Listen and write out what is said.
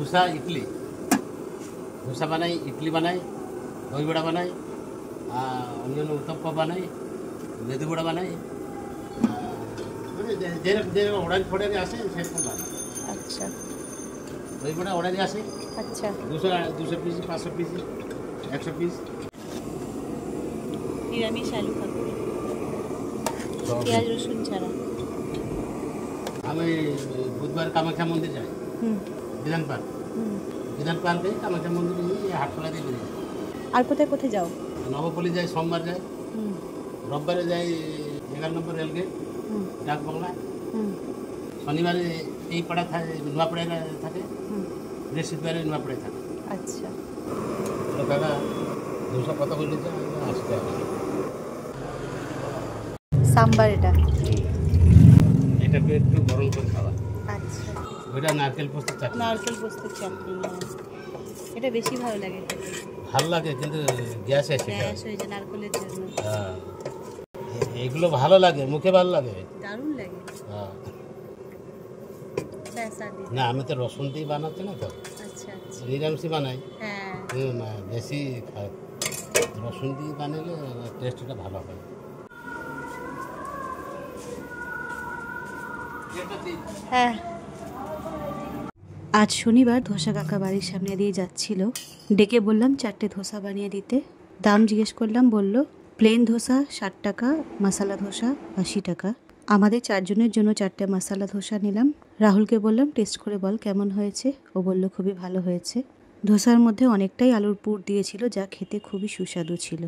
ধোসা ইডলি, ধোসা বানাই, ইডলি বানাই, দই বড়া বানাই, অন্যান্য উত্তপ্পা বানাই, মেদু বড়া বানাই, মানে যে অর্ডার ফর্ডারে আসে সেরকম বানাই। আচ্ছা দই বড়া অর্ডারে আসে আচ্ছা। 200 পিস, 500 পিস, 100 পিস। নিরামিষ আলু কাকুরি, পেঁয়াজ রসুন ছাড়া। আমি বুধবার কামাখ্যা মন্দির যাই, বিধান পার্ক। বিধান পার্কে কামাখ্যা মন্দির হাটখোলা দিয়ে বেরিয়ে যাই। আর কোথায় কোথায় যাও? নবপল্লী যাই, সোমবার যাই, রোববারে যাই 11 নম্বর রেলগেট ডাক বাংলা, শনিবারে এই পাড়া থাকে, নোয়াপাড়ায় থাকে, বৃহস্পতিবারে নোয়াপাড়ায় থাকে। আচ্ছা। দাদা 200 কত করে দিচ্ছে? 80 টাকা। সাম্বার এটা এটাকে একটু গরম করে খাওয়া। আচ্ছা। ওইটা নারকেল পোস্তের চাটনি। নারকেল পোস্তের চাটনি, এটা বেশি ভালো লাগে খেতে। ভালো লাগে কিন্তু গ্যাস এসে গ্যাস হয়ে যায় নারকেলের জন্য। হ্যাঁ, এইগুলো ভালো লাগে, মুখে ভালো লাগে, দারুণ লাগে। হ্যাঁ। ব্যাস আর দিই। না আমি তো রসুন দিয়ে বানাচ্ছি না তো, আচ্ছা আচ্ছা। নিরামিষই বানাই। হ্যাঁ বেশি রসুন দিয়ে বানালে টেস্টটা ভালো হয়। হ্যাঁ। আজ শনিবার ধোসা কাকা বাড়ির সামনে দিয়ে যাচ্ছিল, ডেকে বললাম 4টে ধোসা বানিয়ে দিতে। দাম জিজ্ঞেস করলাম, বলল প্লেন ধোসা 60 টাকা, মশলা ধোসা 80 টাকা। আমাদের 4 জনের জন্য 4টে মশলা ধোসা নিলাম। রাহুলকে বললাম টেস্ট করে বল কেমন হয়েছে। ও বলল খুবই ভালো হয়েছে। ধোসার মধ্যে অনেকটাই আলুর পুর দিয়েছিল, যা খেতে খুবই সুস্বাদু ছিল।